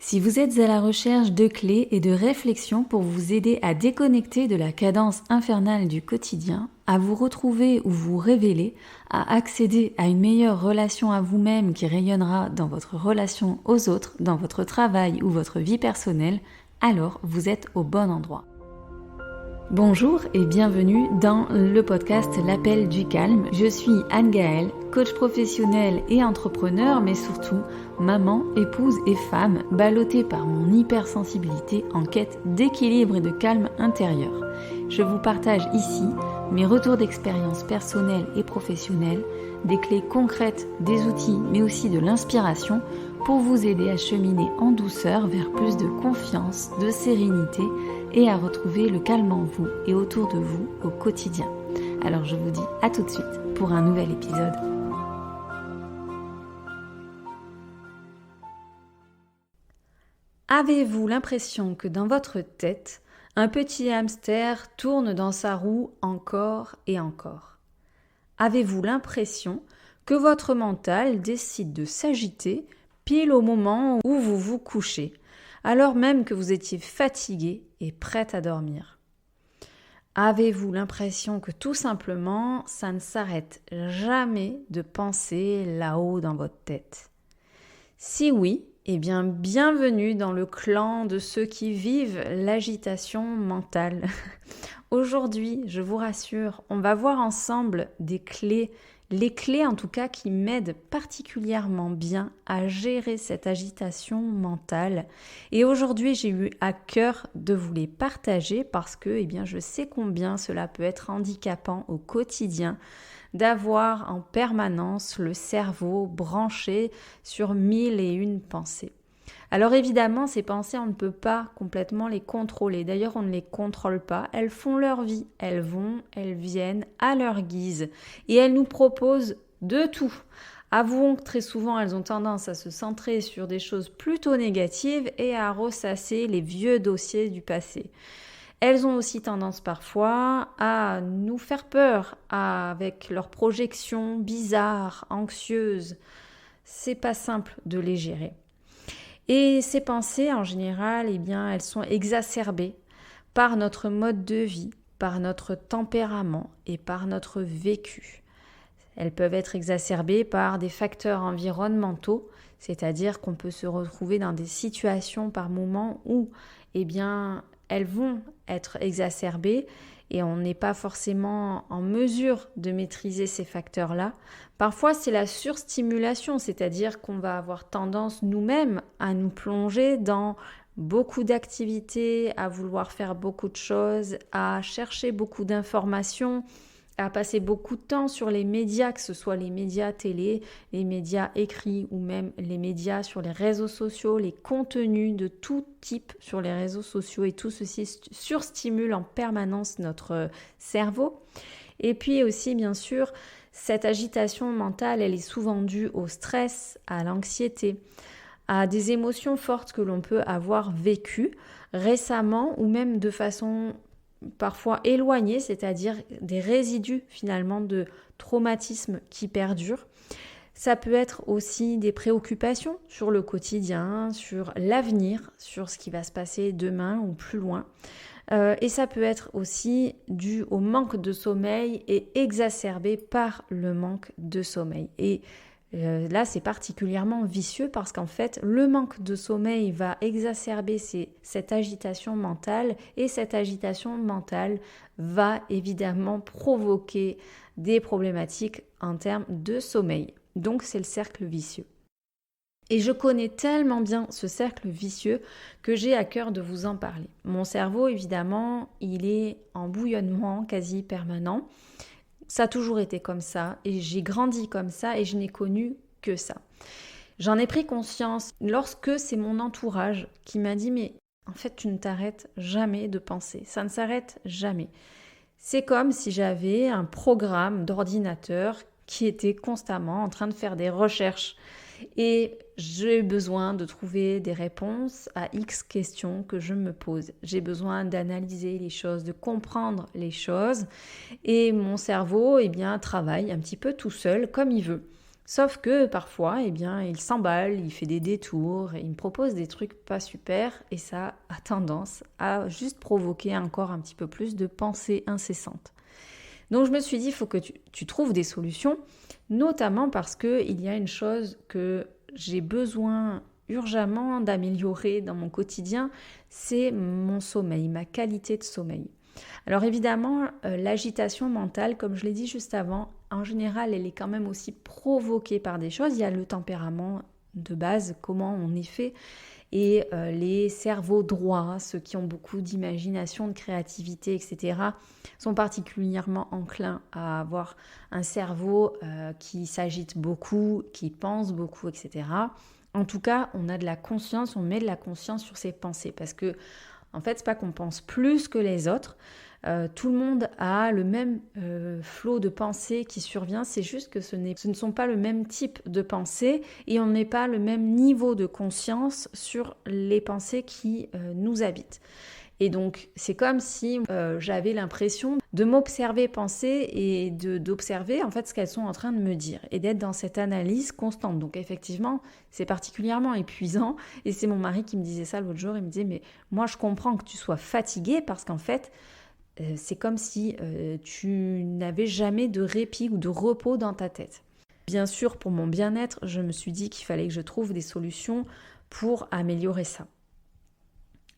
Si vous êtes à la recherche de clés et de réflexions pour vous aider à déconnecter de la cadence infernale du quotidien, à vous retrouver ou vous révéler, à accéder à une meilleure relation à vous-même qui rayonnera dans votre relation aux autres, dans votre travail ou votre vie personnelle, alors vous êtes au bon endroit. Bonjour et bienvenue dans le podcast L'Appel du Calme. Je suis Anne-Gaëlle, coach professionnel et entrepreneur, mais surtout maman, épouse et femme, ballottée par mon hypersensibilité en quête d'équilibre et de calme intérieur. Je vous partage ici mes retours d'expérience personnelle et professionnelle, des clés concrètes, des outils, mais aussi de l'inspiration pour vous aider à cheminer en douceur vers plus de confiance, de sérénité et à retrouver le calme en vous et autour de vous au quotidien. Alors je vous dis à tout de suite pour un nouvel épisode. Avez-vous l'impression que dans votre tête, un petit hamster tourne dans sa roue encore et encore? Avez-vous l'impression que votre mental décide de s'agiter pile au moment où vous vous couchez, alors même que vous étiez fatigué et prête à dormir? Avez-vous l'impression que tout simplement, ça ne s'arrête jamais de penser là-haut dans votre tête? Si oui, eh bien bienvenue dans le clan de ceux qui vivent l'agitation mentale. Aujourd'hui, je vous rassure, on va voir ensemble des clés, les clés en tout cas qui m'aident particulièrement bien à gérer cette agitation mentale. Et aujourd'hui, j'ai eu à cœur de vous les partager parce que eh bien, je sais combien cela peut être handicapant au quotidien d'avoir en permanence le cerveau branché sur 1001 pensées. Alors évidemment, ces pensées, on ne peut pas complètement les contrôler. D'ailleurs, on ne les contrôle pas. Elles font leur vie. Elles vont, elles viennent à leur guise. Et elles nous proposent de tout. Avouons que très souvent, elles ont tendance à se centrer sur des choses plutôt négatives et à ressasser les vieux dossiers du passé. Elles ont aussi tendance parfois à nous faire peur avec leurs projections bizarres, anxieuses. C'est pas simple de les gérer. Et ces pensées, en général, eh bien, elles sont exacerbées par notre mode de vie, par notre tempérament et par notre vécu. Elles peuvent être exacerbées par des facteurs environnementaux, c'est-à-dire qu'on peut se retrouver dans des situations par moments où, eh bien, elles vont être exacerbées et on n'est pas forcément en mesure de maîtriser ces facteurs-là. Parfois, c'est la surstimulation, c'est-à-dire qu'on va avoir tendance nous-mêmes à nous plonger dans beaucoup d'activités, à vouloir faire beaucoup de choses, à chercher beaucoup d'informations, à passer beaucoup de temps sur les médias, que ce soit les médias télé, les médias écrits ou même les médias sur les réseaux sociaux, les contenus de tout type sur les réseaux sociaux et tout ceci surstimule en permanence notre cerveau. Et puis aussi, bien sûr, cette agitation mentale, elle est souvent due au stress, à l'anxiété, à des émotions fortes que l'on peut avoir vécues récemment ou même de façon parfois éloignés, c'est-à-dire des résidus finalement de traumatisme qui perdurent. Ça peut être aussi des préoccupations sur le quotidien, sur l'avenir, sur ce qui va se passer demain ou plus loin. Et ça peut être aussi dû au manque de sommeil et exacerbé par le manque de sommeil. Et là, c'est particulièrement vicieux parce qu'en fait, le manque de sommeil va exacerber cette agitation mentale et cette agitation mentale va évidemment provoquer des problématiques en termes de sommeil. Donc, c'est le cercle vicieux. Et je connais tellement bien ce cercle vicieux que j'ai à cœur de vous en parler. Mon cerveau, évidemment, il est en bouillonnement quasi permanent. Ça a toujours été comme ça et j'ai grandi comme ça et je n'ai connu que ça. J'en ai pris conscience lorsque c'est mon entourage qui m'a dit « mais en fait tu ne t'arrêtes jamais de penser, ça ne s'arrête jamais ». C'est comme si j'avais un programme d'ordinateur qui était constamment en train de faire des recherches et j'ai besoin de trouver des réponses à X questions que je me pose. J'ai besoin d'analyser les choses, de comprendre les choses et mon cerveau, eh bien, travaille un petit peu tout seul comme il veut. Sauf que parfois, il s'emballe, il fait des détours, il me propose des trucs pas super et ça a tendance à juste provoquer encore un petit peu plus de pensées incessantes. Donc je me suis dit, il faut que tu trouves des solutions, notamment parce qu'il y a une chose que j'ai besoin urgemment d'améliorer dans mon quotidien, c'est mon sommeil, ma qualité de sommeil. Alors évidemment, l'agitation mentale, comme je l'ai dit juste avant, en général, elle est quand même aussi provoquée par des choses. Il y a le tempérament de base, comment on est fait, et les cerveaux droits, ceux qui ont beaucoup d'imagination, de créativité, etc., sont particulièrement enclins à avoir un cerveau qui s'agite beaucoup, qui pense beaucoup, etc. En tout cas, on a de la conscience, on met de la conscience sur ses pensées, parce que en fait, c'est pas qu'on pense plus que les autres. Tout le monde a le même flot de pensées qui survient, c'est juste que ce ne sont pas le même type de pensées et on n'est pas le même niveau de conscience sur les pensées qui nous habitent. Et donc, c'est comme si j'avais l'impression de m'observer penser et d'observer en fait ce qu'elles sont en train de me dire et d'être dans cette analyse constante. Donc, effectivement, c'est particulièrement épuisant. Et c'est mon mari qui me disait ça l'autre jour. Il me disait, mais moi, je comprends que tu sois fatiguée parce qu'en fait, c'est comme si tu n'avais jamais de répit ou de repos dans ta tête. Bien sûr, pour mon bien-être, je me suis dit qu'il fallait que je trouve des solutions pour améliorer ça.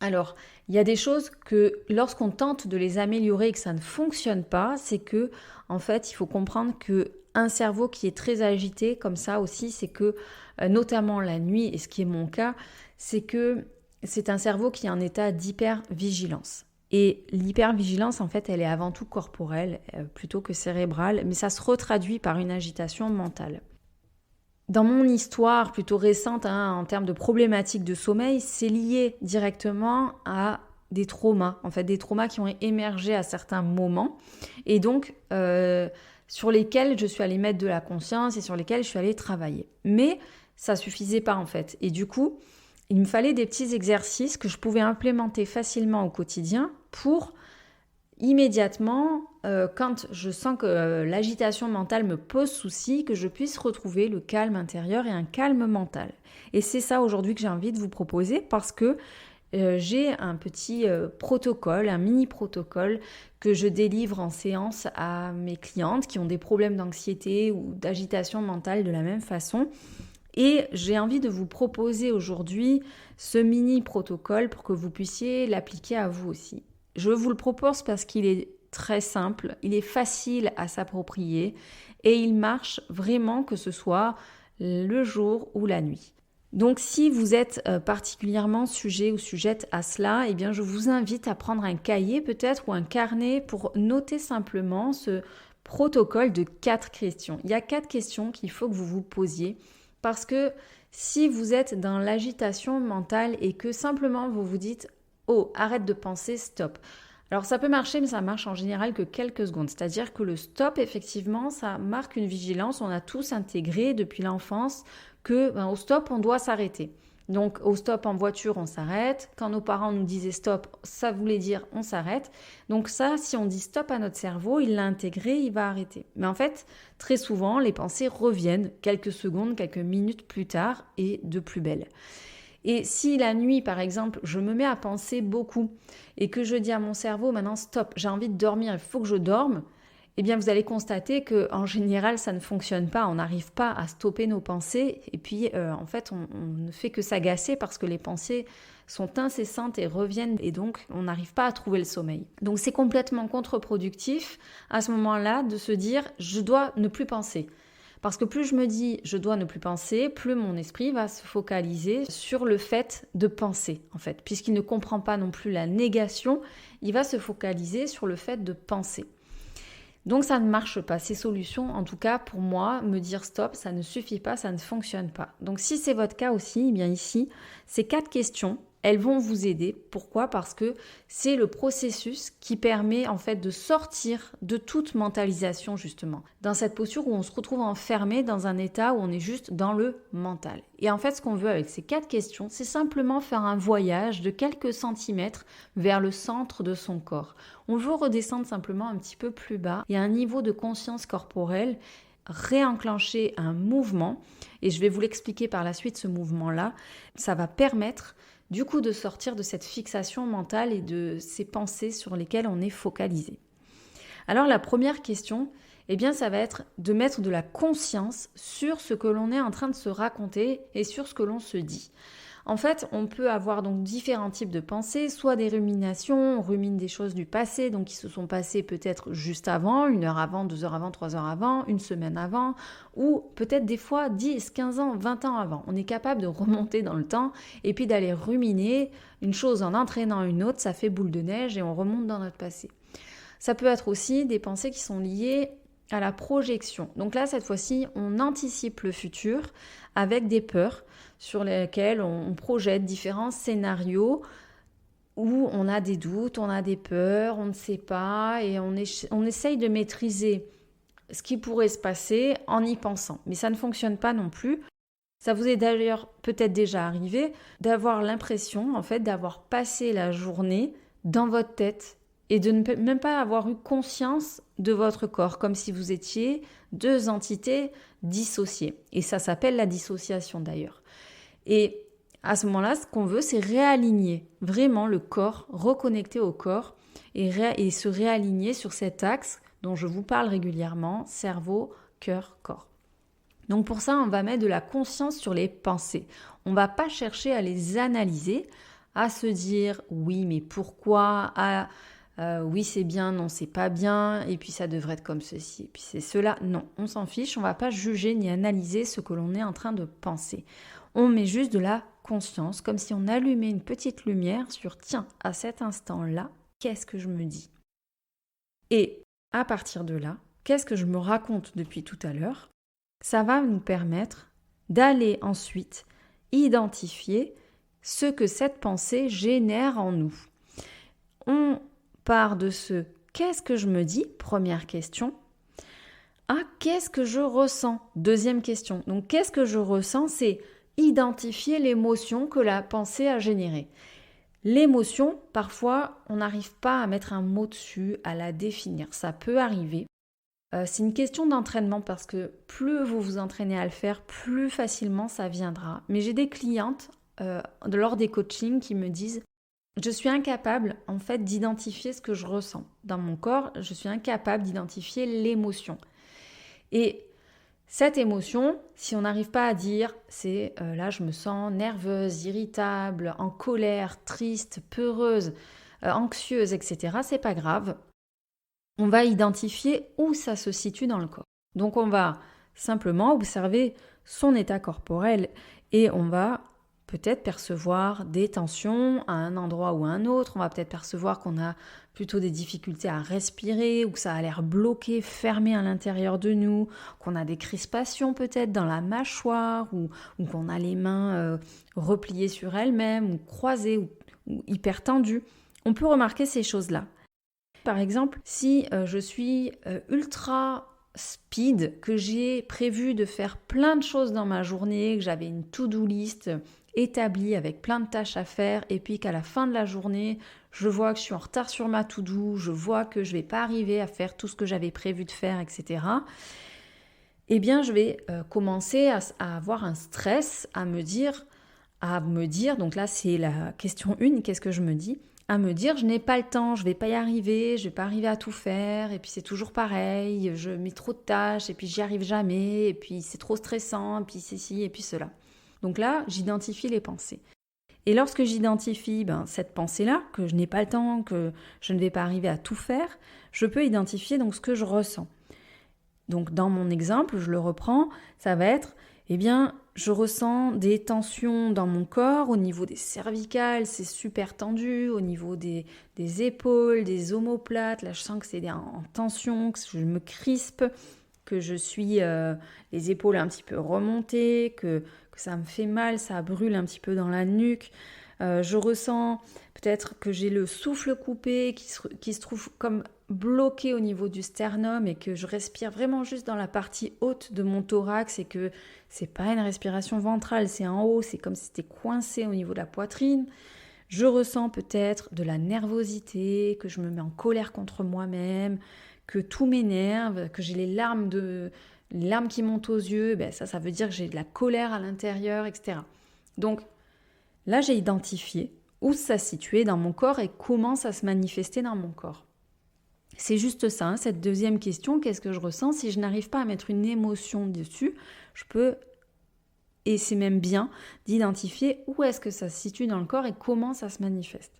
Alors, il y a des choses que lorsqu'on tente de les améliorer et que ça ne fonctionne pas, c'est que, en fait, il faut comprendre que un cerveau qui est très agité, comme ça aussi, c'est que, notamment la nuit, et ce qui est mon cas, c'est que c'est un cerveau qui est en état d'hypervigilance. Et l'hypervigilance, en fait, elle est avant tout corporelle, plutôt que cérébrale, mais ça se retraduit par une agitation mentale. Dans mon histoire plutôt récente, en termes de problématiques de sommeil, c'est lié directement à des traumas, en fait des traumas qui ont émergé à certains moments et donc sur lesquels je suis allée mettre de la conscience et sur lesquels je suis allée travailler. Mais ça suffisait pas en fait et du coup, il me fallait des petits exercices que je pouvais implémenter facilement au quotidien pour immédiatement, quand je sens que l'agitation mentale me pose souci, que je puisse retrouver le calme intérieur et un calme mental. Et c'est ça aujourd'hui que j'ai envie de vous proposer parce que j'ai un petit protocole, un mini protocole que je délivre en séance à mes clientes qui ont des problèmes d'anxiété ou d'agitation mentale de la même façon. Et j'ai envie de vous proposer aujourd'hui ce mini protocole pour que vous puissiez l'appliquer à vous aussi. Je vous le propose parce qu'il est très simple, il est facile à s'approprier et il marche vraiment que ce soit le jour ou la nuit. Donc si vous êtes particulièrement sujet ou sujette à cela, eh bien je vous invite à prendre un cahier peut-être ou un carnet pour noter simplement ce protocole de 4 questions. Il y a 4 questions qu'il faut que vous vous posiez parce que si vous êtes dans l'agitation mentale et que simplement vous vous dites oh, arrête de penser, stop. Alors ça peut marcher, mais ça marche en général que quelques secondes. C'est-à-dire que le stop, effectivement, ça marque une vigilance. On a tous intégré depuis l'enfance que au stop, on doit s'arrêter. Donc au stop en voiture, on s'arrête. Quand nos parents nous disaient stop, ça voulait dire on s'arrête. Donc ça, si on dit stop à notre cerveau, il l'a intégré, il va arrêter. Mais en fait, très souvent, les pensées reviennent quelques secondes, quelques minutes plus tard et de plus belle. Et si la nuit, par exemple, je me mets à penser beaucoup et que je dis à mon cerveau, maintenant stop, j'ai envie de dormir, il faut que je dorme, eh bien vous allez constater qu'en général, ça ne fonctionne pas. On n'arrive pas à stopper nos pensées et puis en fait, on ne fait que s'agacer parce que les pensées sont incessantes et reviennent et donc on n'arrive pas à trouver le sommeil. Donc c'est complètement contre-productif à ce moment-là de se dire, je dois ne plus penser. Parce que plus je me dis je dois ne plus penser, plus mon esprit va se focaliser sur le fait de penser, en fait. Puisqu'il ne comprend pas non plus la négation, il va se focaliser sur le fait de penser. Donc ça ne marche pas. Ces solutions, en tout cas pour moi, me dire stop, ça ne suffit pas, ça ne fonctionne pas. Donc si c'est votre cas aussi, eh bien ici, ces 4 questions, elles vont vous aider. Pourquoi ? Parce que c'est le processus qui permet en fait de sortir de toute mentalisation justement. Dans cette posture où on se retrouve enfermé dans un état où on est juste dans le mental. Et en fait ce qu'on veut avec ces 4 questions, c'est simplement faire un voyage de quelques centimètres vers le centre de son corps. On veut redescendre simplement un petit peu plus bas et à un niveau de conscience corporelle réenclencher un mouvement, et je vais vous l'expliquer par la suite, ce mouvement-là. Ça va permettre du coup de sortir de cette fixation mentale et de ces pensées sur lesquelles on est focalisé. Alors la première question, eh bien ça va être de mettre de la conscience sur ce que l'on est en train de se raconter et sur ce que l'on se dit. En fait, on peut avoir donc différents types de pensées, soit des ruminations, on rumine des choses du passé, donc qui se sont passées peut-être juste avant, 1 heure avant, 2 heures avant, 3 heures avant, une semaine avant, ou peut-être des fois 10, 15 ans, 20 ans avant. On est capable de remonter dans le temps et puis d'aller ruminer une chose en entraînant une autre, ça fait boule de neige et on remonte dans notre passé. Ça peut être aussi des pensées qui sont liées à la projection. Donc là, cette fois-ci, on anticipe le futur avec des peurs sur lesquelles on projette différents scénarios où on a des doutes, on a des peurs, on ne sait pas et on essaye de maîtriser ce qui pourrait se passer en y pensant. Mais ça ne fonctionne pas non plus. Ça vous est d'ailleurs peut-être déjà arrivé d'avoir l'impression, en fait, d'avoir passé la journée dans votre tête et de ne même pas avoir eu conscience de votre corps, comme si vous étiez 2 entités dissociées. Et ça s'appelle la dissociation d'ailleurs. Et à ce moment-là, ce qu'on veut, c'est réaligner vraiment le corps, reconnecter au corps et se réaligner sur cet axe dont je vous parle régulièrement, cerveau, cœur, corps. Donc pour ça, on va mettre de la conscience sur les pensées. On ne va pas chercher à les analyser, à se dire oui, mais pourquoi, oui c'est bien, non c'est pas bien, et puis ça devrait être comme ceci, et puis c'est cela. Non, on s'en fiche, on ne va pas juger ni analyser ce que l'on est en train de penser. On met juste de la conscience, comme si on allumait une petite lumière sur tiens, à cet instant-là, qu'est-ce que je me dis ? Et à partir de là, qu'est-ce que je me raconte depuis tout à l'heure ? Ça va nous permettre d'aller ensuite identifier ce que cette pensée génère en nous. On part de ce « qu'est-ce que je me dis ?» première question. « Ah, qu'est-ce que je ressens ?» deuxième question. Donc, qu'est-ce que je ressens ? C'est identifier l'émotion que la pensée a générée. L'émotion, parfois, on n'arrive pas à mettre un mot dessus, à la définir. Ça peut arriver. C'est une question d'entraînement parce que plus vous vous entraînez à le faire, plus facilement ça viendra. Mais j'ai des clientes lors des coachings qui me disent « Je suis incapable en fait d'identifier ce que je ressens dans mon corps, je suis incapable d'identifier l'émotion. » Et cette émotion, si on n'arrive pas à dire c'est là je me sens nerveuse, irritable, en colère, triste, peureuse, anxieuse, etc., c'est pas grave. On va identifier où ça se situe dans le corps. Donc on va simplement observer son état corporel et on va peut-être percevoir des tensions à un endroit ou à un autre. On va peut-être percevoir qu'on a plutôt des difficultés à respirer ou que ça a l'air bloqué, fermé à l'intérieur de nous, qu'on a des crispations peut-être dans la mâchoire ou qu'on a les mains repliées sur elles-mêmes ou croisées ou hyper tendues. On peut remarquer ces choses-là. Par exemple, si je suis ultra speed, que j'ai prévu de faire plein de choses dans ma journée, que j'avais une to-do list établie avec plein de tâches à faire et puis qu'à la fin de la journée, je vois que je suis en retard sur ma to-do, je vois que je ne vais pas arriver à faire tout ce que j'avais prévu de faire, etc. Eh bien, je vais commencer à avoir un stress, à me dire, donc là c'est la question 1, qu'est-ce que je me dis ? À me dire je n'ai pas le temps, je vais pas y arriver, je vais pas arriver à tout faire, et puis c'est toujours pareil, je mets trop de tâches, et puis j'y arrive jamais, et puis c'est trop stressant, et puis c'est ci, et puis cela. Donc là, j'identifie les pensées. Et lorsque j'identifie cette pensée-là, que je n'ai pas le temps, que je ne vais pas arriver à tout faire, je peux identifier donc ce que je ressens. Donc dans mon exemple, je le reprends, ça va être je ressens des tensions dans mon corps, au niveau des cervicales, c'est super tendu, au niveau des épaules, des omoplates, là je sens que c'est en tension, que je me crispe, que je suis les épaules un petit peu remontées, que ça me fait mal, ça brûle un petit peu dans la nuque. Je ressens peut-être que j'ai le souffle coupé qui se trouve comme bloqué au niveau du sternum et que je respire vraiment juste dans la partie haute de mon thorax et que c'est pas une respiration ventrale, c'est en haut, c'est comme si c'était coincé au niveau de la poitrine. Je ressens peut-être de la nervosité, que je me mets en colère contre moi-même, que tout m'énerve, que j'ai les larmes les larmes qui montent aux yeux, ça veut dire que j'ai de la colère à l'intérieur, etc. Donc là, j'ai identifié où ça se situait dans mon corps et comment ça se manifestait dans mon corps. C'est juste ça, cette deuxième question, qu'est-ce que je ressens? Si je n'arrive pas à mettre une émotion dessus, je peux, et c'est même bien, d'identifier où est-ce que ça se situe dans le corps et comment ça se manifeste.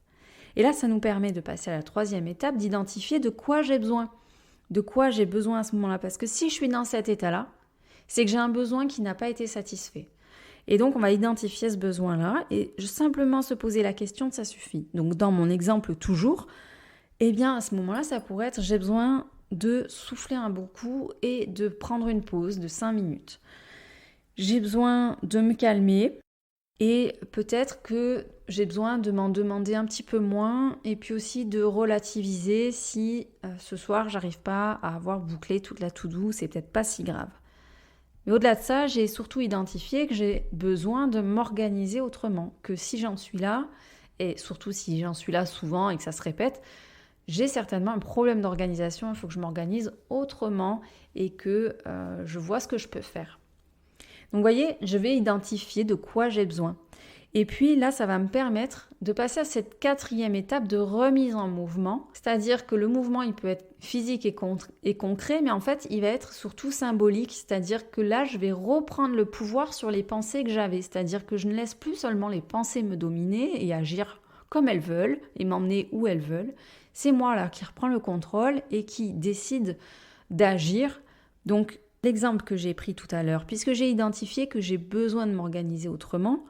Et là, ça nous permet de passer à la troisième étape, d'identifier de quoi j'ai besoin. De quoi j'ai besoin à ce moment-là. Parce que si je suis dans cet état-là, c'est que j'ai un besoin qui n'a pas été satisfait. Et donc, on va identifier ce besoin-là et simplement se poser la question, ça suffit. Donc, dans mon exemple toujours, eh bien, à ce moment-là, ça pourrait être, j'ai besoin de souffler un bon coup et de prendre une pause de 5 minutes. J'ai besoin de me calmer et peut-être que j'ai besoin de m'en demander un petit peu moins et puis aussi de relativiser si ce soir, j'arrive pas à avoir bouclé toute la to-do, c'est peut-être pas si grave. Mais au-delà de ça, j'ai surtout identifié que j'ai besoin de m'organiser autrement, que si j'en suis là, et surtout si j'en suis là souvent et que ça se répète, j'ai certainement un problème d'organisation, il faut que je m'organise autrement et que je vois ce que je peux faire. Donc vous voyez, je vais identifier de quoi j'ai besoin. Et puis là, ça va me permettre de passer à cette quatrième étape de remise en mouvement. C'est-à-dire que le mouvement, il peut être physique et concret, mais en fait, il va être surtout symbolique. C'est-à-dire que là, je vais reprendre le pouvoir sur les pensées que j'avais. C'est-à-dire que je ne laisse plus seulement les pensées me dominer et agir comme elles veulent et m'emmener où elles veulent. C'est moi là qui reprends le contrôle et qui décide d'agir. Donc, l'exemple que j'ai pris tout à l'heure, puisque j'ai identifié que j'ai besoin de m'organiser autrement,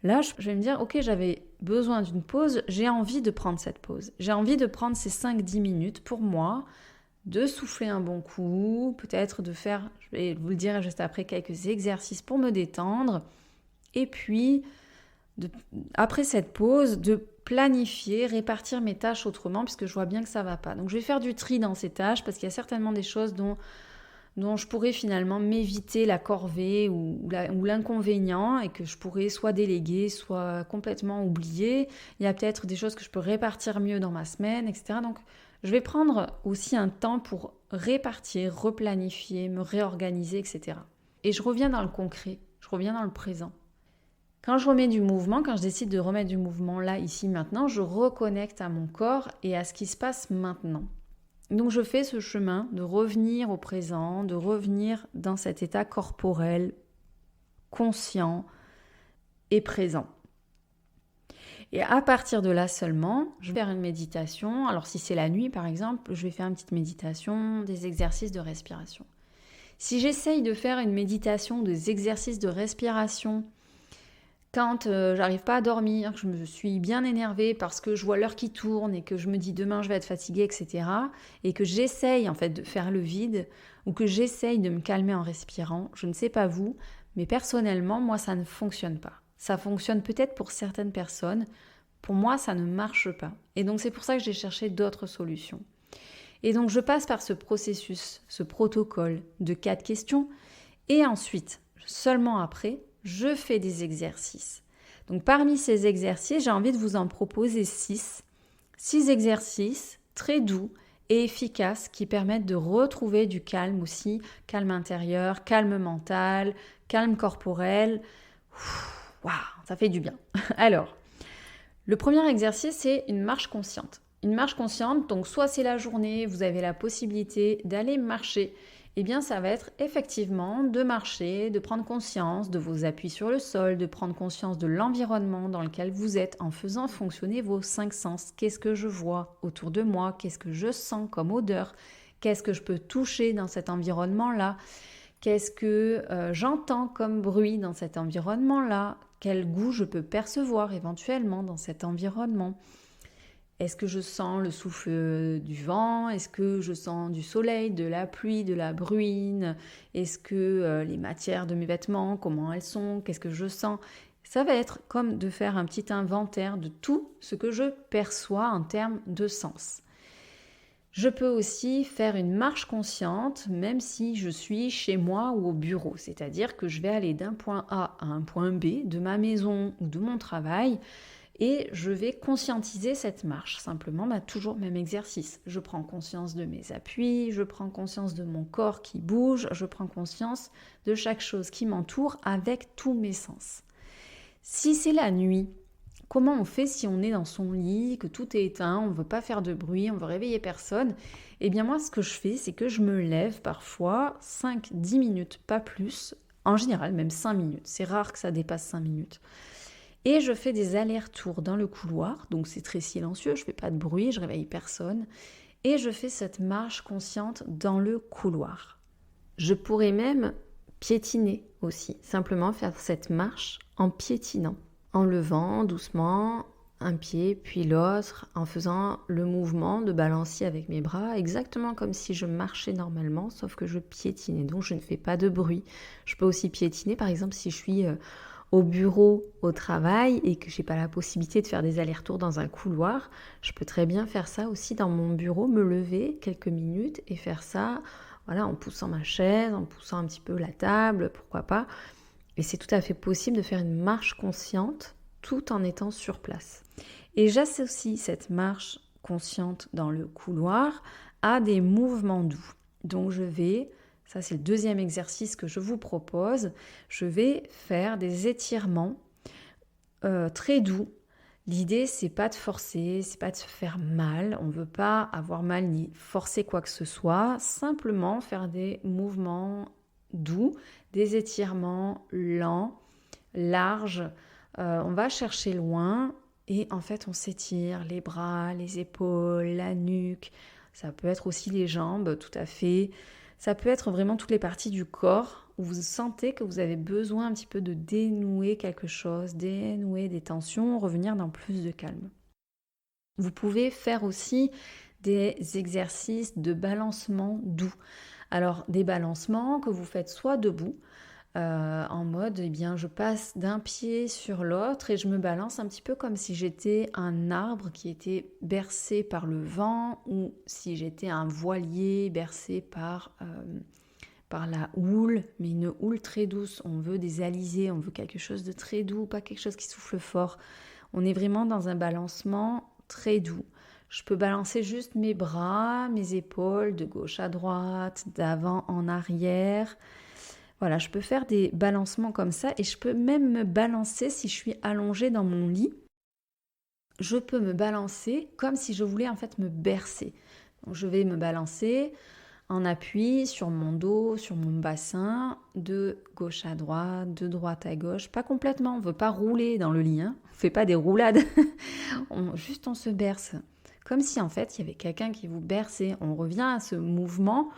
là, je vais me dire, ok, j'avais besoin d'une pause, j'ai envie de prendre cette pause. J'ai envie de prendre ces 5-10 minutes pour moi, de souffler un bon coup, peut-être de faire, je vais vous le dire juste après, quelques exercices pour me détendre. Et puis, après cette pause, de planifier, répartir mes tâches autrement, puisque je vois bien que ça ne va pas. Donc, je vais faire du tri dans ces tâches, parce qu'il y a certainement des choses dont je pourrais finalement m'éviter la corvée ou l'inconvénient et que je pourrais soit déléguer, soit complètement oublier. Il y a peut-être des choses que je peux répartir mieux dans ma semaine, etc. Donc, je vais prendre aussi un temps pour répartir, replanifier, me réorganiser, etc. Et je reviens dans le concret, je reviens dans le présent. Quand je remets du mouvement, quand je décide de remettre du mouvement là, ici, maintenant, je reconnecte à mon corps et à ce qui se passe maintenant. Donc je fais ce chemin de revenir au présent, de revenir dans cet état corporel, conscient et présent. Et à partir de là seulement, je vais faire une méditation. Alors si c'est la nuit par exemple, je vais faire une petite méditation, des exercices de respiration. Si j'essaye de faire une méditation, des exercices de respiration, quand j'arrive pas à dormir, que je me suis bien énervée parce que je vois l'heure qui tourne et que je me dis demain je vais être fatiguée, etc. Et que j'essaye en fait de faire le vide ou que j'essaye de me calmer en respirant, je ne sais pas vous, mais personnellement, moi ça ne fonctionne pas. Ça fonctionne peut-être pour certaines personnes, pour moi ça ne marche pas. Et donc c'est pour ça que j'ai cherché d'autres solutions. Et donc je passe par ce processus, ce protocole de 4 questions et ensuite, seulement après, je fais des exercices. Donc parmi ces exercices, j'ai envie de vous en proposer 6. 6 exercices très doux et efficaces qui permettent de retrouver du calme aussi, calme intérieur, calme mental, calme corporel. Waouh, ça fait du bien. Alors, le premier exercice, c'est une marche consciente. Une marche consciente, donc soit c'est la journée, vous avez la possibilité d'aller marcher, eh bien ça va être effectivement de marcher, de prendre conscience de vos appuis sur le sol, de prendre conscience de l'environnement dans lequel vous êtes en faisant fonctionner vos 5 sens. Qu'est-ce que je vois autour de moi? Qu'est-ce que je sens comme odeur? Qu'est-ce que je peux toucher dans cet environnement-là? Qu'est-ce que j'entends comme bruit dans cet environnement-là? Quel goût je peux percevoir éventuellement dans cet environnement? Est-ce que je sens le souffle du vent? Est-ce que je sens du soleil, de la pluie, de la bruine? Est-ce que les matières de mes vêtements, comment elles sont? Qu'est-ce que je sens? Ça va être comme de faire un petit inventaire de tout ce que je perçois en termes de sens. Je peux aussi faire une marche consciente, même si je suis chez moi ou au bureau. C'est-à-dire que je vais aller d'un point A à un point B, de ma maison ou de mon travail, Et je vais conscientiser cette marche, simplement toujours le même exercice. Je prends conscience de mes appuis, je prends conscience de mon corps qui bouge, je prends conscience de chaque chose qui m'entoure avec tous mes sens. Si c'est la nuit, comment on fait si on est dans son lit, que tout est éteint, on ne veut pas faire de bruit, on veut réveiller personne? Eh bien moi, ce que je fais, c'est que je me lève parfois 5-10 minutes, pas plus, en général même 5 minutes. C'est rare que ça dépasse 5 minutes. Et je fais des allers-retours dans le couloir, donc c'est très silencieux, je ne fais pas de bruit, je réveille personne. Et je fais cette marche consciente dans le couloir. Je pourrais même piétiner aussi, simplement faire cette marche en piétinant, en levant doucement un pied puis l'autre, en faisant le mouvement de balancier avec mes bras, exactement comme si je marchais normalement, sauf que je piétinais, donc je ne fais pas de bruit. Je peux aussi piétiner, par exemple, si je suis au bureau, au travail, et que j'ai pas la possibilité de faire des allers-retours dans un couloir, je peux très bien faire ça aussi dans mon bureau, me lever quelques minutes et faire ça, voilà, en poussant ma chaise, en poussant un petit peu la table, pourquoi pas. Et c'est tout à fait possible de faire une marche consciente tout en étant sur place. Et j'associe cette marche consciente dans le couloir à des mouvements doux. Donc ça c'est le deuxième exercice que je vous propose, je vais faire des étirements très doux. L'idée, c'est pas de forcer, c'est pas de se faire mal, on ne veut pas avoir mal ni forcer quoi que ce soit, simplement faire des mouvements doux, des étirements lents, larges, on va chercher loin et en fait on s'étire les bras, les épaules, la nuque, ça peut être aussi les jambes, tout à fait. Ça peut être vraiment toutes les parties du corps où vous sentez que vous avez besoin un petit peu de dénouer quelque chose, dénouer des tensions, revenir dans plus de calme. Vous pouvez faire aussi des exercices de balancement doux. Alors des balancements que vous faites soit debout, en mode je passe d'un pied sur l'autre et je me balance un petit peu comme si j'étais un arbre qui était bercé par le vent ou si j'étais un voilier bercé par la houle, mais une houle très douce. On veut des alizés, on veut quelque chose de très doux, pas quelque chose qui souffle fort. On est vraiment dans un balancement très doux. Je peux balancer juste mes bras, mes épaules de gauche à droite, d'avant en arrière. Voilà, je peux faire des balancements comme ça et je peux même me balancer si je suis allongée dans mon lit. Je peux me balancer comme si je voulais en fait me bercer. Donc, je vais me balancer en appui sur mon dos, sur mon bassin, de gauche à droite, de droite à gauche. Pas complètement, on ne veut pas rouler dans le lit, hein. On ne fait pas des roulades. Juste on se berce. Comme si en fait il y avait quelqu'un qui vous berçait. On revient à ce mouvement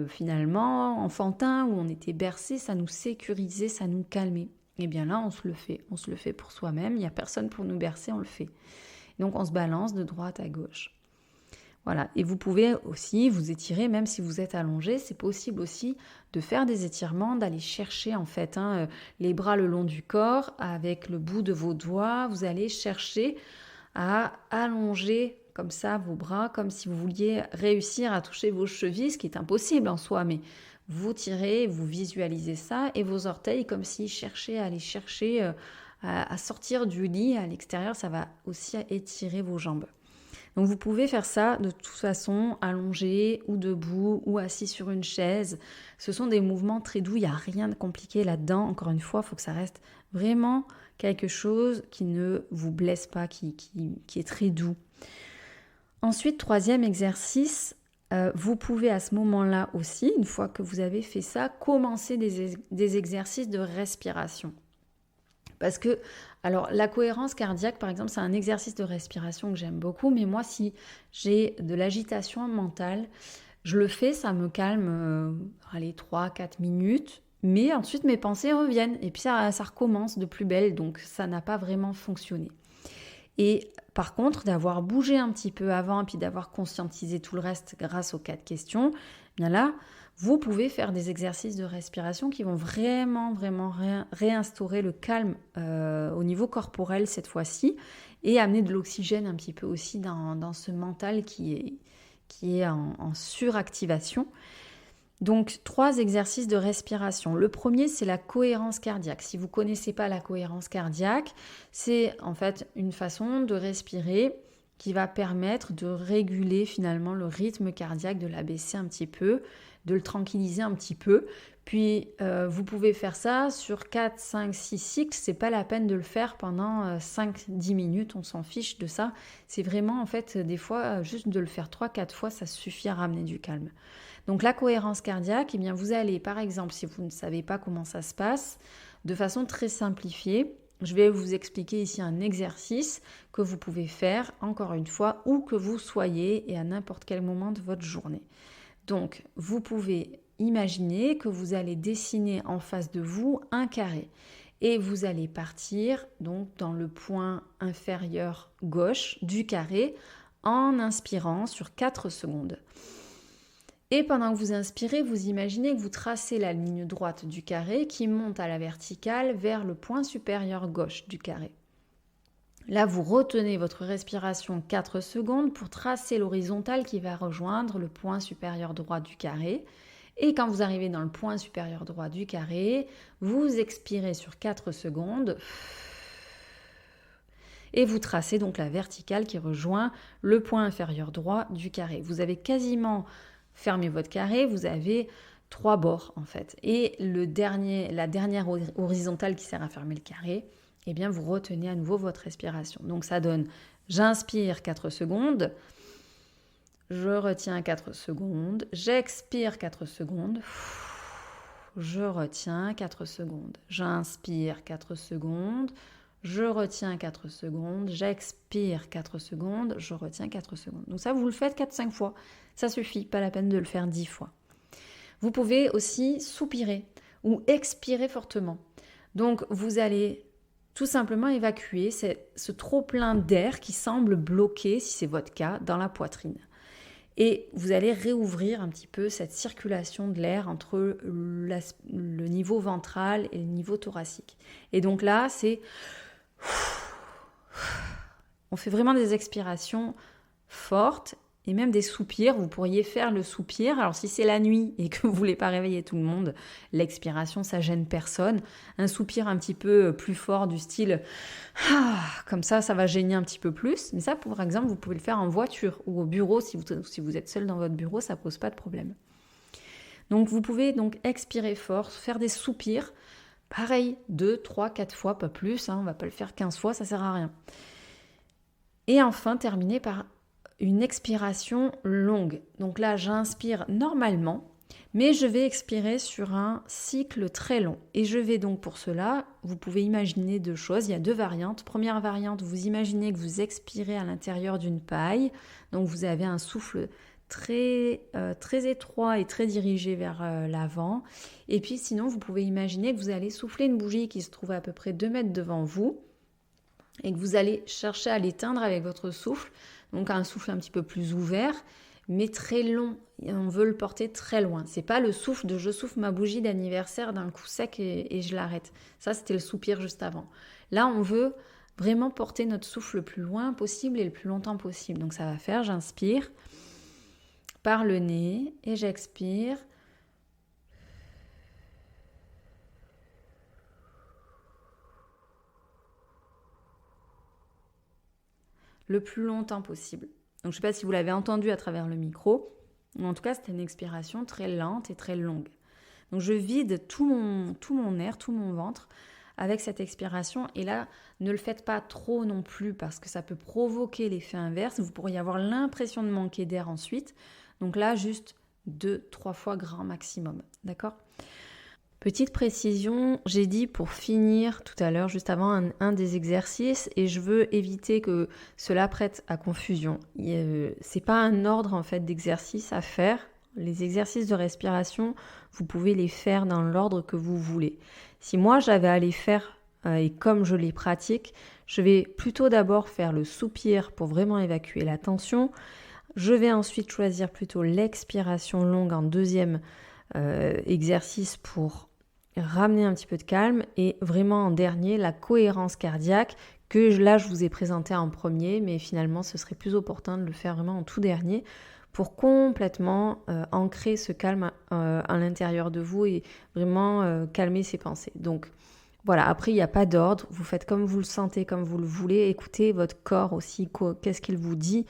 finalement enfantin où on était bercé, ça nous sécurisait, ça nous calmait. Et bien là, on se le fait pour soi-même, il n'y a personne pour nous bercer, on le fait. Donc on se balance de droite à gauche. Voilà, et vous pouvez aussi vous étirer, même si vous êtes allongé, c'est possible aussi de faire des étirements, d'aller chercher en fait les bras le long du corps, avec le bout de vos doigts, vous allez chercher à allonger comme ça vos bras, comme si vous vouliez réussir à toucher vos chevilles, ce qui est impossible en soi, mais vous tirez, vous visualisez ça, et vos orteils comme s'ils cherchaient à aller chercher à sortir du lit à l'extérieur, ça va aussi étirer vos jambes. Donc vous pouvez faire ça de toute façon allongé ou debout ou assis sur une chaise. Ce sont des mouvements très doux, il n'y a rien de compliqué là-dedans. Encore une fois, il faut que ça reste vraiment quelque chose qui ne vous blesse pas, qui est très doux. Ensuite, troisième exercice, vous pouvez à ce moment-là aussi, une fois que vous avez fait ça, commencer des exercices de respiration. Parce que, alors la cohérence cardiaque par exemple, c'est un exercice de respiration que j'aime beaucoup, mais moi si j'ai de l'agitation mentale, je le fais, ça me calme 3-4 minutes, mais ensuite mes pensées reviennent et puis ça recommence de plus belle, donc ça n'a pas vraiment fonctionné. Et par contre, d'avoir bougé un petit peu avant et puis d'avoir conscientisé tout le reste grâce aux 4 questions, bien là, vous pouvez faire des exercices de respiration qui vont vraiment réinstaurer le calme au niveau corporel cette fois-ci et amener de l'oxygène un petit peu aussi dans ce mental qui est en suractivation. Donc, 3 exercices de respiration. Le premier, c'est la cohérence cardiaque. Si vous ne connaissez pas la cohérence cardiaque, c'est en fait une façon de respirer qui va permettre de réguler finalement le rythme cardiaque, de l'abaisser un petit peu, de le tranquilliser un petit peu. Puis, vous pouvez faire ça sur 4, 5, 6 cycles. C'est pas la peine de le faire pendant 5-10 minutes, on s'en fiche de ça. C'est vraiment, en fait, des fois, juste de le faire 3-4 fois, ça suffit à ramener du calme. Donc, la cohérence cardiaque, eh bien, vous allez, par exemple, si vous ne savez pas comment ça se passe, de façon très simplifiée, je vais vous expliquer ici un exercice que vous pouvez faire, encore une fois, où que vous soyez et à n'importe quel moment de votre journée. Donc, vous pouvez imaginer que vous allez dessiner en face de vous un carré et vous allez partir donc dans le point inférieur gauche du carré en inspirant sur 4 secondes. Et pendant que vous inspirez, vous imaginez que vous tracez la ligne droite du carré qui monte à la verticale vers le point supérieur gauche du carré. Là, vous retenez votre respiration 4 secondes pour tracer l'horizontale qui va rejoindre le point supérieur droit du carré. Et quand vous arrivez dans le point supérieur droit du carré, vous expirez sur 4 secondes et vous tracez donc la verticale qui rejoint le point inférieur droit du carré. Vous avez quasiment fermé votre carré, vous avez 3 bords en fait. Et la dernière horizontale qui sert à fermer le carré, eh bien vous retenez à nouveau votre respiration. Donc ça donne, j'inspire 4 secondes, je retiens 4 secondes, j'expire 4 secondes, je retiens 4 secondes, j'inspire 4 secondes, je retiens 4 secondes, j'expire 4 secondes, je retiens 4 secondes. Donc ça, vous le faites 4-5 fois. Ça suffit, pas la peine de le faire 10 fois. Vous pouvez aussi soupirer ou expirer fortement. Donc vous allez tout simplement évacuer ce trop-plein d'air qui semble bloqué, si c'est votre cas, dans la poitrine. Et vous allez réouvrir un petit peu cette circulation de l'air entre le niveau ventral et le niveau thoracique. Et donc là, on fait vraiment des expirations fortes et même des soupirs. Vous pourriez faire le soupir. Alors si c'est la nuit et que vous ne voulez pas réveiller tout le monde, l'expiration, ça gêne personne. Un soupir un petit peu plus fort du style comme ça va gêner un petit peu plus. Mais ça, par exemple, vous pouvez le faire en voiture ou au bureau. Si vous êtes seul dans votre bureau, ça ne pose pas de problème. Donc vous pouvez donc expirer fort, faire des soupirs. Pareil, 2, 3, 4 fois, pas plus. On ne va pas le faire 15 fois, ça ne sert à rien. Et enfin, terminer par une expiration longue. Donc là, j'inspire normalement, mais je vais expirer sur un cycle très long. Et je vais donc pour cela, vous pouvez imaginer 2 choses. Il y a 2 variantes. Première variante, vous imaginez que vous expirez à l'intérieur d'une paille. Donc vous avez un souffle très étroit et très dirigé vers l'avant. Et puis sinon, vous pouvez imaginer que vous allez souffler une bougie qui se trouve à peu près 2 mètres devant vous et que vous allez chercher à l'éteindre avec votre souffle. Donc un souffle un petit peu plus ouvert, mais très long. Et on veut le porter très loin. C'est pas le souffle de je souffle ma bougie d'anniversaire d'un coup sec et je l'arrête. Ça, c'était le soupir juste avant. Là, on veut vraiment porter notre souffle le plus loin possible et le plus longtemps possible. Donc ça va faire, j'inspire par le nez et j'expire. Le plus longtemps possible. Donc je ne sais pas si vous l'avez entendu à travers le micro, mais en tout cas c'était une expiration très lente et très longue. Donc je vide tout mon air, tout mon ventre avec cette expiration. Et là, ne le faites pas trop non plus parce que ça peut provoquer l'effet inverse. Vous pourriez avoir l'impression de manquer d'air ensuite. Donc là, juste 2-3 fois grand maximum. D'accord ? Petite précision, j'ai dit pour finir tout à l'heure, juste avant, un des exercices, et je veux éviter que cela prête à confusion. C'est pas un ordre en fait d'exercices à faire. Les exercices de respiration, vous pouvez les faire dans l'ordre que vous voulez. Si moi j'avais à les faire et comme je les pratique, je vais plutôt d'abord faire le soupir pour vraiment évacuer la tension. Je vais ensuite choisir plutôt l'expiration longue en deuxième exercice pour ramener un petit peu de calme, et vraiment en dernier la cohérence cardiaque que là je vous ai présenté en premier, mais finalement ce serait plus opportun de le faire vraiment en tout dernier pour complètement ancrer ce calme à l'intérieur de vous et vraiment calmer ces pensées. Donc voilà, après il n'y a pas d'ordre, vous faites comme vous le sentez, comme vous le voulez, écoutez votre corps aussi, qu'est-ce qu'il vous dit,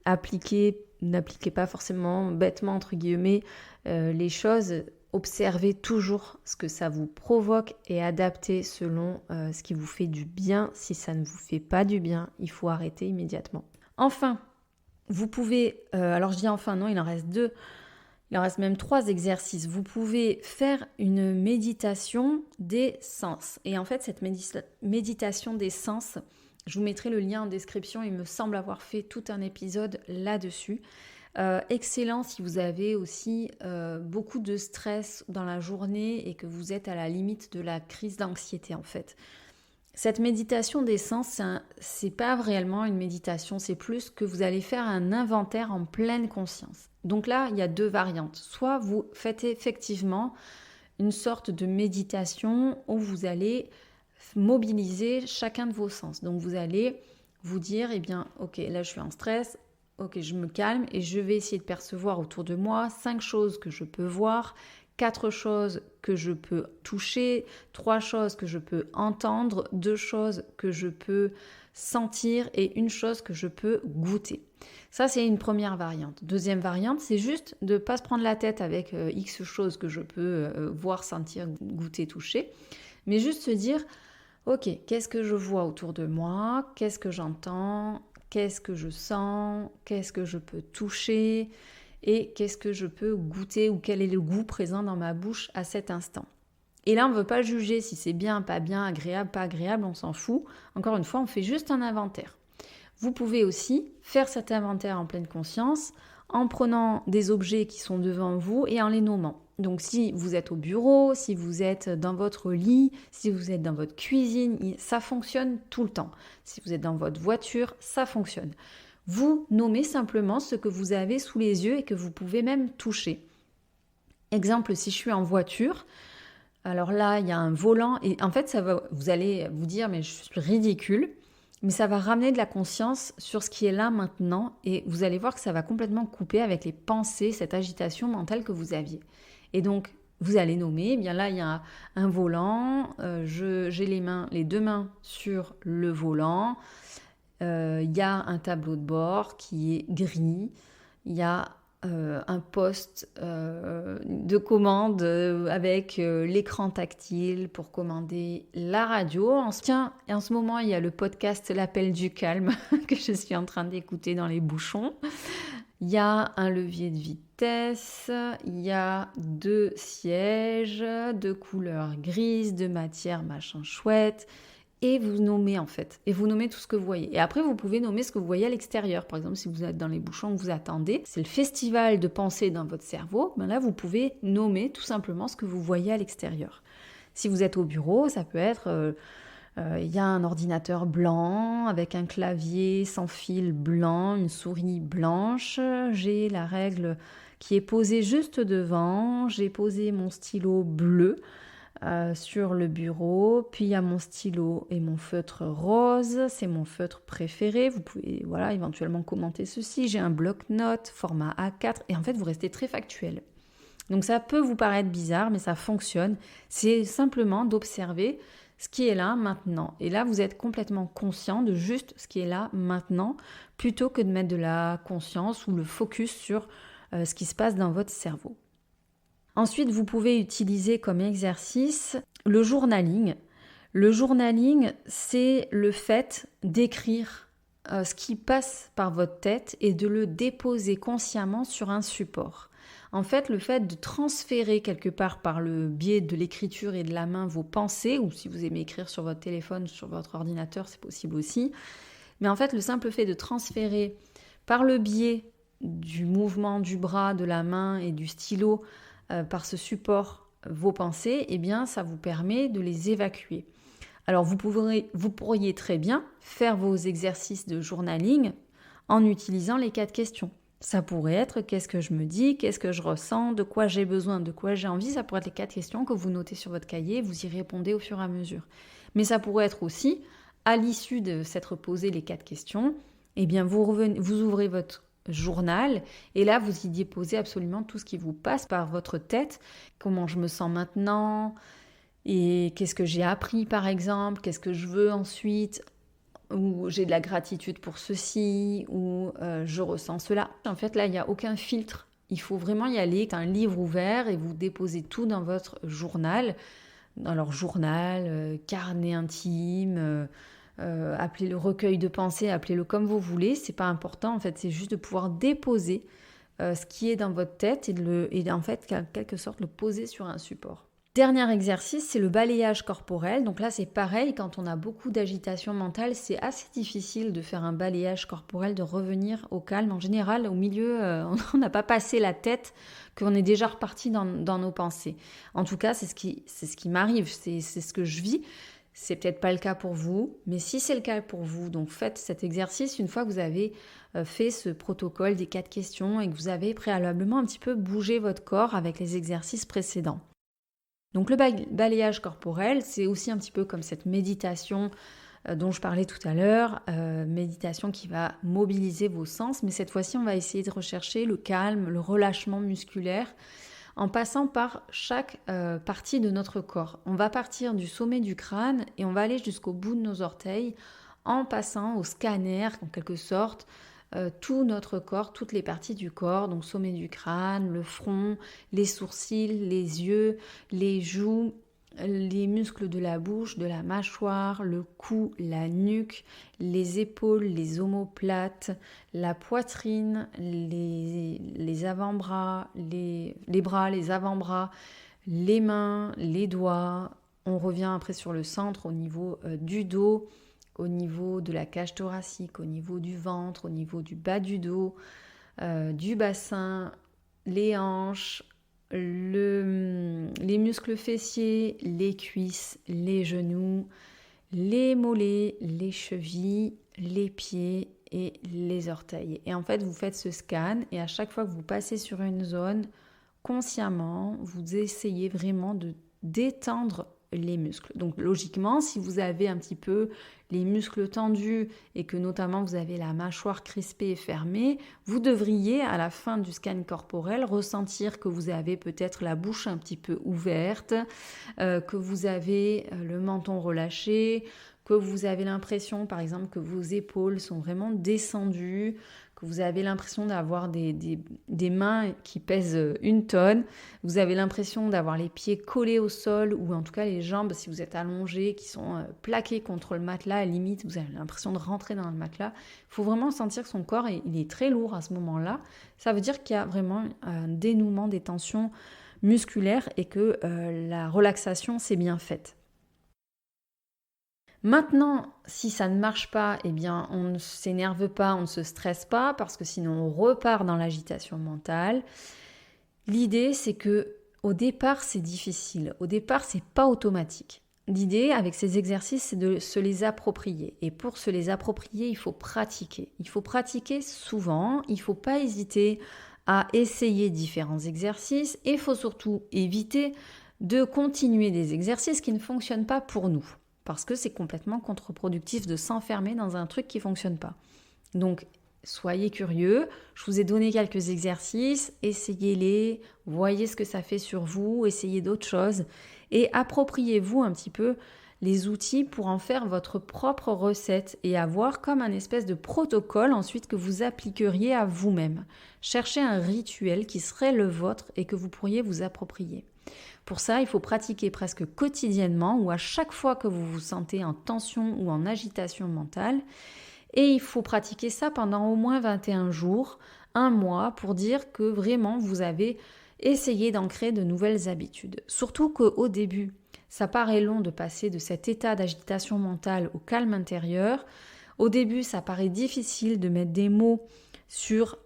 n'appliquez pas forcément bêtement entre guillemets les choses, observez toujours ce que ça vous provoque et adaptez selon ce qui vous fait du bien. Si ça ne vous fait pas du bien, il faut arrêter immédiatement. Enfin, vous pouvez, alors je dis enfin non, il en reste 2, il en reste même 3 exercices. Vous pouvez faire une méditation des sens. Et en fait, cette méditation des sens, je vous mettrai le lien en description, il me semble avoir fait tout un épisode là-dessus. Excellent si vous avez aussi beaucoup de stress dans la journée et que vous êtes à la limite de la crise d'anxiété en fait. Cette méditation des sens, c'est pas réellement une méditation, c'est plus que vous allez faire un inventaire en pleine conscience. Donc là, il y a 2 variantes. Soit vous faites effectivement une sorte de méditation où vous allez mobiliser chacun de vos sens. Donc vous allez vous dire, eh bien, ok, là je suis en stress, ok, je me calme et je vais essayer de percevoir autour de moi 5 choses que je peux voir, 4 choses que je peux toucher, 3 choses que je peux entendre, 2 choses que je peux sentir et 1 chose que je peux goûter. Ça, c'est une première variante. Deuxième variante, c'est juste de ne pas se prendre la tête avec X choses que je peux voir, sentir, goûter, toucher, mais juste se dire, ok, qu'est-ce que je vois autour de moi? Qu'est-ce que j'entends? Qu'est-ce que je sens? Qu'est-ce que je peux toucher? Et qu'est-ce que je peux goûter ou quel est le goût présent dans ma bouche à cet instant. Et là, on ne veut pas juger si c'est bien, pas bien, agréable, pas agréable, on s'en fout. Encore une fois, on fait juste un inventaire. Vous pouvez aussi faire cet inventaire en pleine conscience en prenant des objets qui sont devant vous et en les nommant. Donc si vous êtes au bureau, si vous êtes dans votre lit, si vous êtes dans votre cuisine, ça fonctionne tout le temps. Si vous êtes dans votre voiture, ça fonctionne. Vous nommez simplement ce que vous avez sous les yeux et que vous pouvez même toucher. Exemple, si je suis en voiture, alors là, il y a un volant et en fait, vous allez vous dire, mais je suis ridicule, mais ça va ramener de la conscience sur ce qui est là maintenant et vous allez voir que ça va complètement couper avec les pensées, cette agitation mentale que vous aviez. Et donc, vous allez nommer, eh bien là, il y a un volant, j'ai les 2 mains sur le volant, il y a un tableau de bord qui est gris, il y a un poste de commande avec l'écran tactile pour commander la radio. Tiens, et en ce moment, il y a le podcast L'appel du calme que je suis en train d'écouter dans les bouchons. Il y a un levier de vitesse, il y a 2 sièges de couleur grise, de matière machin chouette. Et vous nommez en fait, et vous nommez tout ce que vous voyez. Et après, vous pouvez nommer ce que vous voyez à l'extérieur. Par exemple, si vous êtes dans les bouchons que vous attendez, c'est le festival de pensée dans votre cerveau, ben là, vous pouvez nommer tout simplement ce que vous voyez à l'extérieur. Si vous êtes au bureau, ça peut être, il y a un ordinateur blanc avec un clavier sans fil blanc, une souris blanche, j'ai la règle qui est posée juste devant, j'ai posé mon stylo bleu, sur le bureau, puis il y a mon stylo et mon feutre rose, c'est mon feutre préféré, vous pouvez éventuellement commenter ceci, j'ai un bloc-notes format A4 et en fait vous restez très factuel. Donc ça peut vous paraître bizarre mais ça fonctionne, c'est simplement d'observer ce qui est là maintenant et là vous êtes complètement conscient de juste ce qui est là maintenant plutôt que de mettre de la conscience ou le focus sur ce qui se passe dans votre cerveau. Ensuite, vous pouvez utiliser comme exercice le journaling. Le journaling, c'est le fait d'écrire ce qui passe par votre tête et de le déposer consciemment sur un support. En fait, le fait de transférer quelque part par le biais de l'écriture et de la main vos pensées, ou si vous aimez écrire sur votre téléphone, sur votre ordinateur, c'est possible aussi. Mais en fait, le simple fait de transférer par le biais du mouvement du bras, de la main et du stylo, par ce support vos pensées, eh bien ça vous permet de les évacuer. Alors vous pourriez très bien faire vos exercices de journaling en utilisant les 4 questions. Ça pourrait être qu'est-ce que je me dis, qu'est-ce que je ressens, de quoi j'ai besoin, de quoi j'ai envie. Ça pourrait être les 4 questions que vous notez sur votre cahier, vous y répondez au fur et à mesure. Mais ça pourrait être aussi, à l'issue de s'être posé les 4 questions, eh bien vous ouvrez votre journal et là vous y déposez absolument tout ce qui vous passe par votre tête, comment je me sens maintenant et qu'est-ce que j'ai appris par exemple, qu'est-ce que je veux ensuite, ou j'ai de la gratitude pour ceci, ou je ressens cela. En fait là il n'y a aucun filtre, il faut vraiment y aller, c'est un livre ouvert et vous déposez tout dans votre journal, alors journal, carnet intime, appelez-le recueil de pensées, appelez-le comme vous voulez, c'est pas important en fait, c'est juste de pouvoir déposer ce qui est dans votre tête et en fait en quelque sorte le poser sur un support. Dernier exercice, c'est le balayage corporel. Donc là, c'est pareil, quand on a beaucoup d'agitation mentale, c'est assez difficile de faire un balayage corporel, de revenir au calme. En général, au milieu, on n'a pas passé la tête, qu'on est déjà reparti dans nos pensées. En tout cas, c'est ce qui m'arrive, c'est ce que je vis. C'est peut-être pas le cas pour vous, mais si c'est le cas pour vous, donc faites cet exercice une fois que vous avez fait ce protocole des 4 questions et que vous avez préalablement un petit peu bougé votre corps avec les exercices précédents. Donc le balayage corporel, c'est aussi un petit peu comme cette méditation dont je parlais tout à l'heure, méditation qui va mobiliser vos sens, mais cette fois-ci on va essayer de rechercher le calme, le relâchement musculaire en passant par chaque partie de notre corps. On va partir du sommet du crâne et on va aller jusqu'au bout de nos orteils en passant au scanner en quelque sorte, tout notre corps, toutes les parties du corps, donc sommet du crâne, le front, les sourcils, les yeux, les joues, les muscles de la bouche, de la mâchoire, le cou, la nuque, les épaules, les omoplates, la poitrine, les avant-bras, les bras, les avant-bras, les mains, les doigts. On revient après sur le centre au niveau du dos, au niveau de la cage thoracique, au niveau du ventre, au niveau du bas du dos, du bassin, les hanches, les muscles fessiers, les cuisses, les genoux, les mollets, les chevilles, les pieds et les orteils. Et en fait, vous faites ce scan et à chaque fois que vous passez sur une zone, consciemment, vous essayez vraiment de détendre les muscles. Donc logiquement, si vous avez un petit peu les muscles tendus et que notamment vous avez la mâchoire crispée et fermée, vous devriez à la fin du scan corporel ressentir que vous avez peut-être la bouche un petit peu ouverte, que vous avez le menton relâché, que vous avez l'impression par exemple que vos épaules sont vraiment descendues, que vous avez l'impression d'avoir des mains qui pèsent 1 tonne, vous avez l'impression d'avoir les pieds collés au sol ou en tout cas les jambes, si vous êtes allongé, qui sont plaquées contre le matelas, à la limite vous avez l'impression de rentrer dans le matelas. Il faut vraiment sentir que son corps il est très lourd à ce moment-là. Ça veut dire qu'il y a vraiment un dénouement des tensions musculaires et que la relaxation s'est bien faite. Maintenant, si ça ne marche pas, eh bien, on ne s'énerve pas, on ne se stresse pas, parce que sinon on repart dans l'agitation mentale. L'idée, c'est que au départ, c'est difficile. Au départ, c'est pas automatique. L'idée, avec ces exercices, c'est de se les approprier. Et pour se les approprier, il faut pratiquer. Il faut pratiquer souvent. Il ne faut pas hésiter à essayer différents exercices. Et il faut surtout éviter de continuer des exercices qui ne fonctionnent pas pour nous. Parce que c'est complètement contre-productif de s'enfermer dans un truc qui ne fonctionne pas. Donc, soyez curieux. Je vous ai donné quelques exercices. Essayez-les. Voyez ce que ça fait sur vous. Essayez d'autres choses. Et appropriez-vous un petit peu les outils pour en faire votre propre recette et avoir comme un espèce de protocole ensuite que vous appliqueriez à vous-même. Cherchez un rituel qui serait le vôtre et que vous pourriez vous approprier. Pour ça, il faut pratiquer presque quotidiennement ou à chaque fois que vous vous sentez en tension ou en agitation mentale. Et il faut pratiquer ça pendant au moins 21 jours, 1 mois, pour dire que vraiment vous avez essayé d'ancrer de nouvelles habitudes. Surtout qu'au début, ça paraît long de passer de cet état d'agitation mentale au calme intérieur. Au début, ça paraît difficile de mettre des mots sur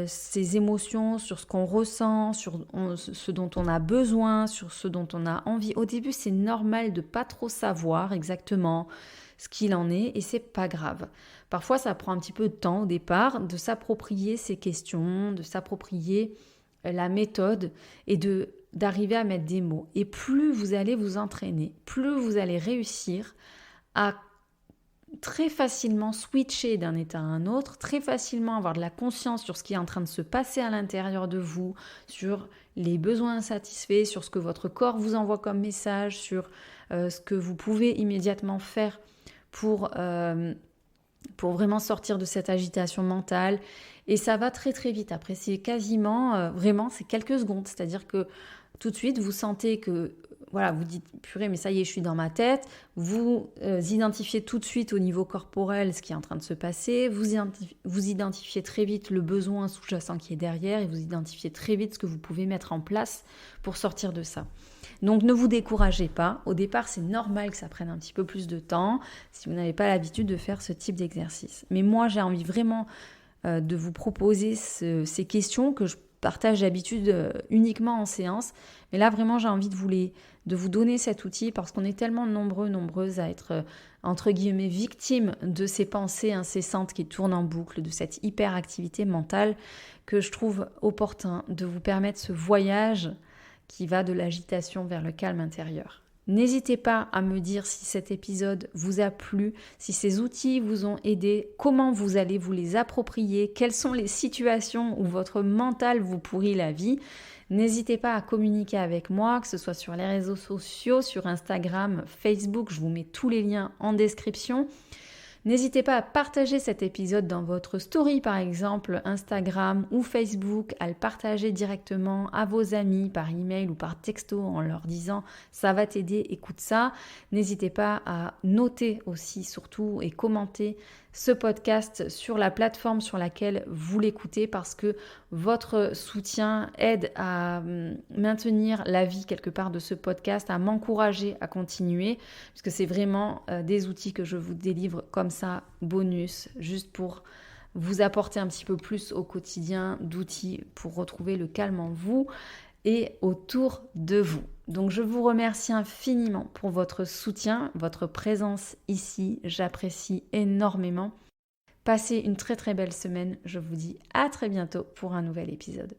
ses émotions, sur ce qu'on ressent, sur ce dont on a besoin, sur ce dont on a envie. Au début, c'est normal de pas trop savoir exactement ce qu'il en est et c'est pas grave. Parfois, ça prend un petit peu de temps au départ de s'approprier ces questions, de s'approprier la méthode et d'arriver à mettre des mots. Et plus vous allez vous entraîner, plus vous allez réussir à très facilement switcher d'un état à un autre, très facilement avoir de la conscience sur ce qui est en train de se passer à l'intérieur de vous, sur les besoins insatisfaits, sur ce que votre corps vous envoie comme message, sur ce que vous pouvez immédiatement faire pour vraiment sortir de cette agitation mentale. Et ça va très très vite. Après, c'est quasiment, vraiment, c'est quelques secondes. C'est-à-dire que tout de suite, vous sentez que, voilà, vous dites, purée, mais ça y est, je suis dans ma tête. Vous identifiez tout de suite au niveau corporel ce qui est en train de se passer. Vous identifiez très vite le besoin sous-jacent qui est derrière et vous identifiez très vite ce que vous pouvez mettre en place pour sortir de ça. Donc ne vous découragez pas. Au départ, c'est normal que ça prenne un petit peu plus de temps si vous n'avez pas l'habitude de faire ce type d'exercice. Mais moi, j'ai envie vraiment de vous proposer ces questions que je partage d'habitude uniquement en séance. Mais là, vraiment, j'ai envie de vous donner cet outil parce qu'on est tellement nombreuses à être, entre guillemets, victimes de ces pensées incessantes qui tournent en boucle, de cette hyperactivité mentale, que je trouve opportun de vous permettre ce voyage qui va de l'agitation vers le calme intérieur. N'hésitez pas à me dire si cet épisode vous a plu, si ces outils vous ont aidé, comment vous allez vous les approprier, quelles sont les situations où votre mental vous pourrit la vie. N'hésitez pas à communiquer avec moi, que ce soit sur les réseaux sociaux, sur Instagram, Facebook, je vous mets tous les liens en description. N'hésitez pas à partager cet épisode dans votre story par exemple, Instagram ou Facebook, à le partager directement à vos amis par email ou par texto en leur disant ça va t'aider, écoute ça. N'hésitez pas à noter aussi surtout et commenter ce podcast sur la plateforme sur laquelle vous l'écoutez parce que votre soutien aide à maintenir la vie quelque part de ce podcast, à m'encourager à continuer puisque c'est vraiment des outils que je vous délivre comme ça, bonus, juste pour vous apporter un petit peu plus au quotidien d'outils pour retrouver le calme en vous et autour de vous. Donc je vous remercie infiniment pour votre soutien, votre présence ici, j'apprécie énormément. Passez une très très belle semaine, je vous dis à très bientôt pour un nouvel épisode.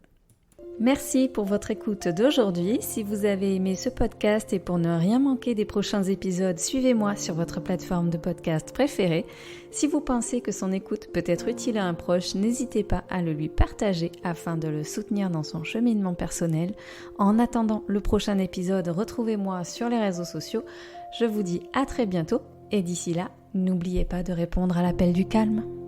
Merci pour votre écoute d'aujourd'hui. Si vous avez aimé ce podcast et pour ne rien manquer des prochains épisodes, suivez-moi sur votre plateforme de podcast préférée. Si vous pensez que son écoute peut être utile à un proche, n'hésitez pas à le lui partager afin de le soutenir dans son cheminement personnel. En attendant le prochain épisode, retrouvez-moi sur les réseaux sociaux. Je vous dis à très bientôt et d'ici là, n'oubliez pas de répondre à l'appel du calme.